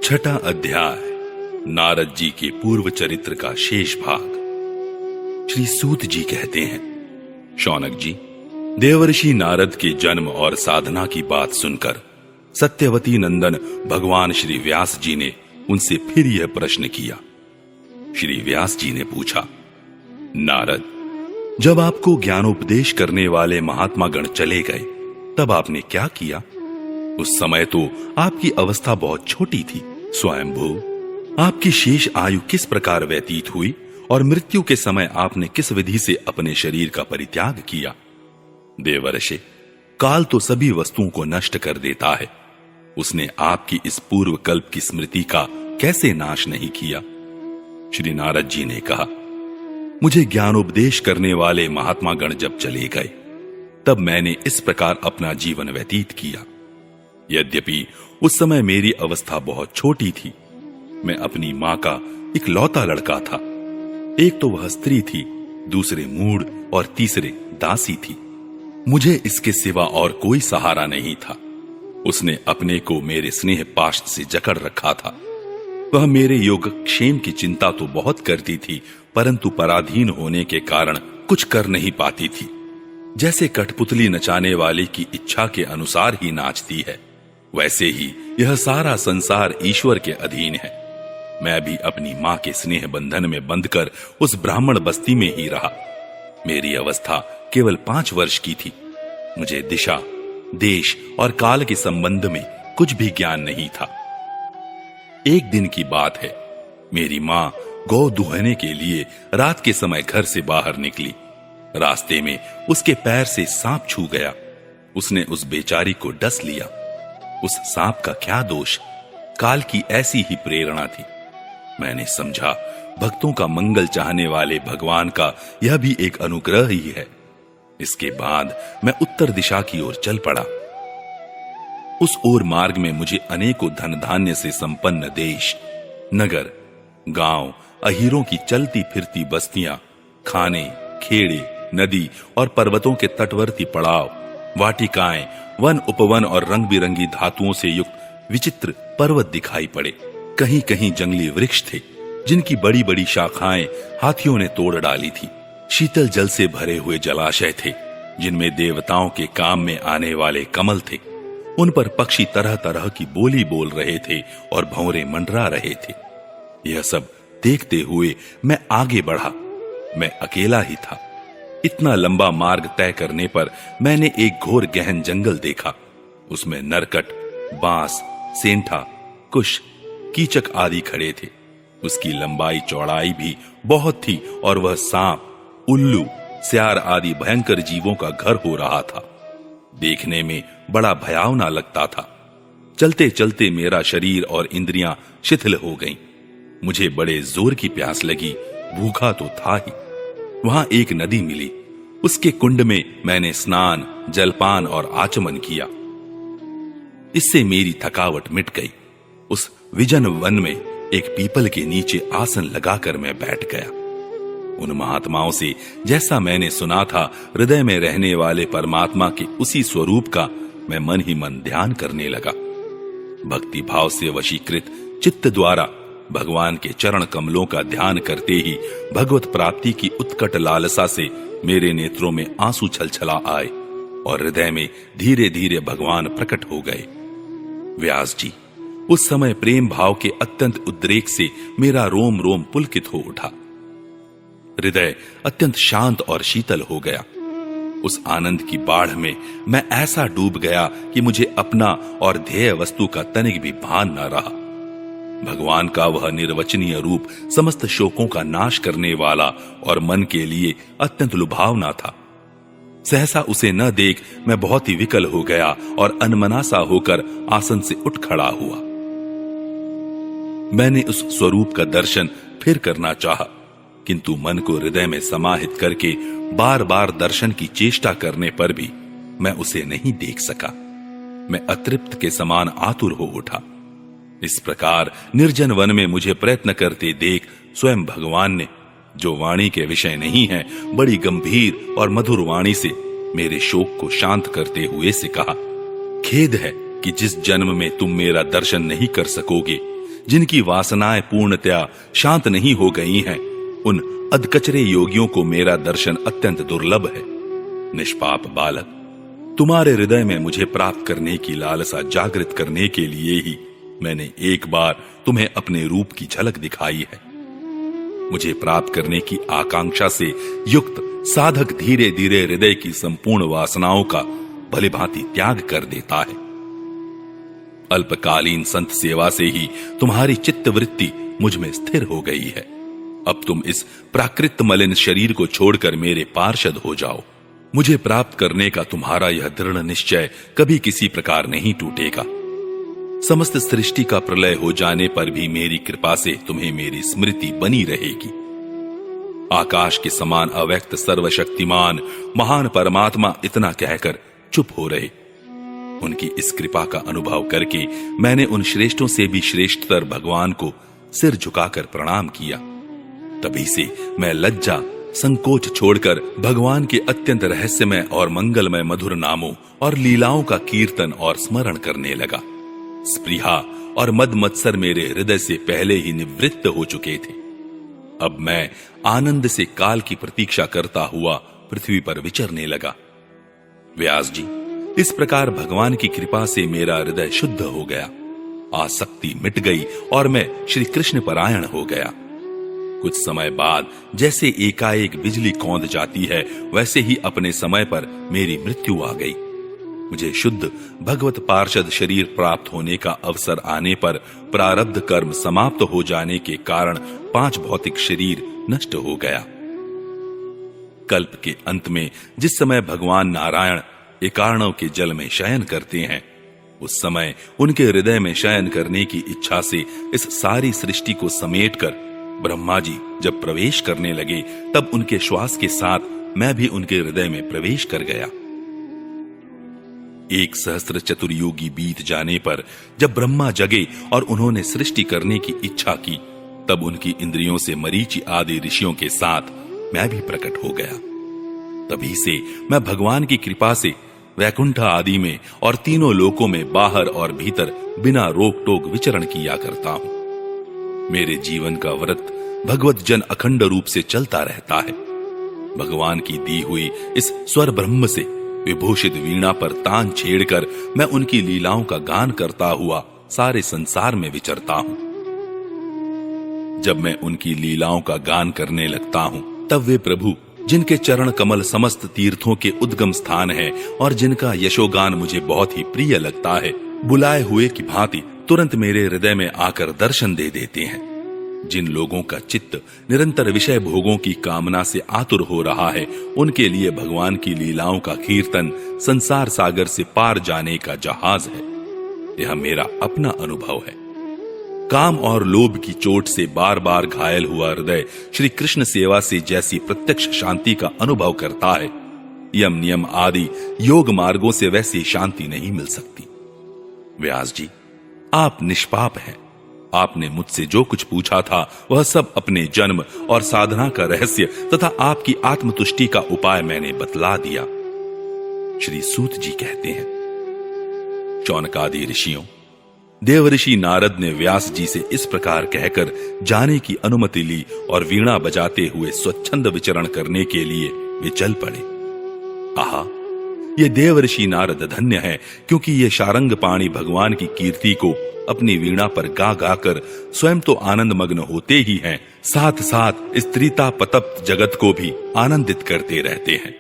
छठा अध्याय नारद जी के पूर्व चरित्र का शेष भाग। श्री सूत जी कहते हैं, शौनक जी, देवर्षि नारद के जन्म और साधना की बात सुनकर सत्यवती नंदन भगवान श्री व्यास जी ने उनसे फिर यह प्रश्न किया। श्री व्यास जी ने पूछा, नारद, जब आपको ज्ञानोपदेश करने वाले महात्मा गण चले गए तब आपने क्या किया? उस समय तो आपकी अवस्था बहुत छोटी थी। स्वयंभू, आपकी शेष आयु किस प्रकार व्यतीत हुई और मृत्यु के समय आपने किस विधि से अपने शरीर का परित्याग किया? देवर्षि, काल तो सभी वस्तुओं को नष्ट कर देता है। उसने आपकी इस पूर्व कल्प की स्मृति का कैसे नाश नहीं किया? श्री नारद जी ने कहा, मुझे ज्ञानोपदेश करने वाले महात्मा गण जब चले गए तब मैंने इस प्रकार अपना जीवन व्यतीत किया। यद्यपि उस समय मेरी अवस्था बहुत छोटी थी, मैं अपनी मां का इकलौता लड़का था। एक तो वह स्त्री थी, दूसरे मूढ़ और तीसरे दासी थी। मुझे इसके सिवा और कोई सहारा नहीं था। उसने अपने को मेरे स्नेह पाश से जकड़ रखा था। वह मेरे योगक्षेम की चिंता तो बहुत करती थी, परंतु पराधीन होने के कारण कुछ कर नहीं पाती थी। जैसे कठपुतली नचाने वाले की इच्छा के अनुसार ही नाचती है, वैसे ही यह सारा संसार ईश्वर के अधीन है। मैं भी अपनी मां के स्नेह बंधन में बंधकर उस ब्राह्मण बस्ती में ही रहा। मेरी अवस्था केवल 5 वर्ष की थी। मुझे दिशा, देश और काल के संबंध में कुछ भी ज्ञान नहीं था। एक दिन की बात है, मेरी मां गौ दुहने के लिए रात के समय घर से बाहर निकली। रास्ते में उसके पैर से सांप छू गया। उसने उस बेचारी को डस लिया। उस सांप का क्या दोष? काल की ऐसी ही प्रेरणा थी। मैंने समझा, भक्तों का मंगल चाहने वाले भगवान का यह भी एक अनुग्रह ही है। इसके बाद मैं उत्तर दिशा की ओर चल पड़ा। उस ओर मार्ग में मुझे अनेकों धन धान्य से संपन्न देश, नगर, गांव, अहीरों की चलती फिरती बस्तियां, खाने, खेड़े, नदी और पर्वतों के तटवर्ती पड़ाव, वाटिकाएं, वन उपवन और रंग बिरंगी धातुओं से युक्त विचित्र पर्वत दिखाई पड़े। कहीं कहीं जंगली वृक्ष थे, जिनकी बड़ी बड़ी शाखाएं हाथियों ने तोड़ डाली थी। शीतल जल से भरे हुए जलाशय थे, जिनमें देवताओं के काम में आने वाले कमल थे। उन पर पक्षी तरह तरह की बोली बोल रहे थे और भंवरे मंडरा रहे थे। यह सब देखते हुए मैं आगे बढ़ा। मैं अकेला ही था। इतना लंबा मार्ग तय करने पर मैंने एक घोर गहन जंगल देखा। उसमें नरकट, बांस, सेंठा, कुश, कीचक आदि खड़े थे। उसकी लंबाई चौड़ाई भी बहुत थी और वह सांप, उल्लू, स्यार आदि भयंकर जीवों का घर हो रहा था। देखने में बड़ा भयावना लगता था। चलते चलते मेरा शरीर और इंद्रियां शिथिल हो गईं। मुझे बड़े जोर की प्यास लगी। भूखा तो था ही। वहां एक नदी मिली। उसके कुंड में मैंने स्नान, जलपान और आचमन किया। इससे मेरी थकावट मिट गई। उस विजन वन में एक पीपल के नीचे आसन लगाकर मैं बैठ गया। उन महात्माओं से जैसा मैंने सुना था, हृदय में रहने वाले परमात्मा के उसी स्वरूप का मैं मन ही मन ध्यान करने लगा। भक्ति भाव से वशीकृत चित्त द्वारा भगवान के चरण कमलों का ध्यान करते ही भगवत प्राप्ति की उत्कट लालसा से मेरे नेत्रों में आंसू छलछला आए और हृदय में धीरे धीरे भगवान प्रकट हो गए। व्यास जी, उस समय प्रेम भाव के अत्यंत उद्रेक से मेरा रोम रोम पुलकित हो उठा। हृदय अत्यंत शांत और शीतल हो गया। उस आनंद की बाढ़ में मैं ऐसा डूब गया कि मुझे अपना और ध्येय वस्तु का तनिक भी भान न रहा। भगवान का वह निर्वचनीय रूप समस्त शोकों का नाश करने वाला और मन के लिए अत्यंत लुभावना था। सहसा उसे न देख मैं बहुत ही विकल हो गया और अनमना सा होकर आसन से उठ खड़ा हुआ। मैंने उस स्वरूप का दर्शन फिर करना चाहा, किंतु मन को हृदय में समाहित करके बार बार दर्शन की चेष्टा करने पर भी मैं उसे नहीं देख सका। मैं अतृप्त के समान आतुर हो उठा। इस प्रकार निर्जन वन में मुझे प्रयत्न करते देख स्वयं भगवान ने, जो वाणी के विषय नहीं है, बड़ी गंभीर और मधुर वाणी से मेरे शोक को शांत करते हुए से कहा, खेद है कि जिस जन्म में तुम मेरा दर्शन नहीं कर सकोगे, जिनकी वासनाएं पूर्णतया शांत नहीं हो गई हैं, उन अधकचरे योगियों को मेरा दर्शन अत्यंत दुर्लभ है। निष्पाप बालक, तुम्हारे हृदय में मुझे प्राप्त करने की लालसा जागृत करने के लिए ही मैंने एक बार तुम्हें अपने रूप की झलक दिखाई है। मुझे प्राप्त करने की आकांक्षा से युक्त साधक धीरे धीरे हृदय की संपूर्ण वासनाओं का भलीभांति त्याग कर देता है। अल्पकालीन संत सेवा से ही तुम्हारी चित्तवृत्ति मुझ में स्थिर हो गई है। अब तुम इस प्राकृत मलिन शरीर को छोड़कर मेरे पार्षद हो जाओ। मुझे प्राप्त करने का तुम्हारा यह दृढ़ निश्चय कभी किसी प्रकार नहीं टूटेगा। समस्त सृष्टि का प्रलय हो जाने पर भी मेरी कृपा से तुम्हें मेरी स्मृति बनी रहेगी। आकाश के समान अव्यक्त सर्वशक्तिमान महान परमात्मा इतना कहकर चुप हो रहे। उनकी इस कृपा का अनुभव करके मैंने उन श्रेष्ठों से भी श्रेष्ठतर भगवान को सिर झुकाकर प्रणाम किया। तभी से मैं लज्जा संकोच छोड़कर भगवान के अत्यंत रहस्यमय और मंगलमय मधुर नामों और लीलाओं का कीर्तन और स्मरण करने लगा। स्पृहा और मद मत्सर मेरे हृदय से पहले ही निवृत्त हो चुके थे। अब मैं आनंद से काल की प्रतीक्षा करता हुआ पृथ्वी पर विचरने लगा। व्यास जी, इस प्रकार भगवान की कृपा से मेरा हृदय शुद्ध हो गया, आसक्ति मिट गई और मैं श्री कृष्ण परायण हो गया। कुछ समय बाद जैसे एकाएक बिजली कौंध जाती है, वैसे ही अपने समय पर मेरी मृत्यु आ गई। मुझे शुद्ध भगवत पार्षद शरीर प्राप्त होने का अवसर आने पर प्रारब्ध कर्म समाप्त हो जाने के कारण 5 भौतिक शरीर नष्ट हो गया। कल्प के अंत में जिस समय भगवान नारायण एकार्णव के जल में शयन करते हैं, उस समय उनके हृदय में शयन करने की इच्छा से इस सारी सृष्टि को समेटकर ब्रह्मा जी जब प्रवेश करने लगे, तब उनके श्वास के साथ मैं भी उनके हृदय में प्रवेश कर गया। 1 सहस्त्र चतुर्युगी बीत जाने पर जब ब्रह्मा जगे और उन्होंने सृष्टि करने की इच्छा की, तब उनकी इंद्रियों से मरीचि आदि ऋषियों के साथ मैं भी प्रकट हो गया। तभी से मैं भगवान की कृपा से वैकुंठ आदि में और तीनों लोकों में बाहर और भीतर बिना रोक टोक विचरण किया करता हूं। मेरे जीवन का व्रत भगवत जन अखंड रूप से चलता रहता है। भगवान की दी हुई इस स्वर ब्रह्म से विभूषित वीणा पर तान छेड़कर मैं उनकी लीलाओं का गान करता हुआ सारे संसार में विचरता हूं। जब मैं उनकी लीलाओं का गान करने लगता हूं, तब वे प्रभु, जिनके चरण कमल समस्त तीर्थों के उद्गम स्थान है और जिनका यशोगान मुझे बहुत ही प्रिय लगता है, बुलाए हुए की भांति तुरंत मेरे हृदय में आकर दर्शन दे देते हैं। जिन लोगों का चित्त निरंतर विषय भोगों की कामना से आतुर हो रहा है, उनके लिए भगवान की लीलाओं का कीर्तन संसार सागर से पार जाने का जहाज है। यह मेरा अपना अनुभव है। काम और लोभ की चोट से बार बार घायल हुआ हृदय श्री कृष्ण सेवा से जैसी प्रत्यक्ष शांति का अनुभव करता है, यम नियम आदि योग मार्गों से वैसी शांति नहीं मिल सकती। व्यास जी, आप निष्पाप हैं। आपने मुझसे जो कुछ पूछा था वह सब अपने जन्म और साधना का रहस्य तथा आपकी आत्मतुष्टि का उपाय मैंने बतला दिया। श्री सूत जी कहते हैं, शौनकादि ऋषियों, देवऋषि नारद ने व्यास जी से इस प्रकार कहकर जाने की अनुमति ली और वीणा बजाते हुए स्वच्छंद विचरण करने के लिए वे चल पड़े। आहा, ये देवऋषि नारद धन्य है, क्योंकि ये शारंग पाणी भगवान की कीर्ति को अपनी वीणा पर गा गाकर स्वयं तो आनंद मग्न होते ही हैं, साथ साथ स्त्रीता पतप्त जगत को भी आनंदित करते रहते हैं।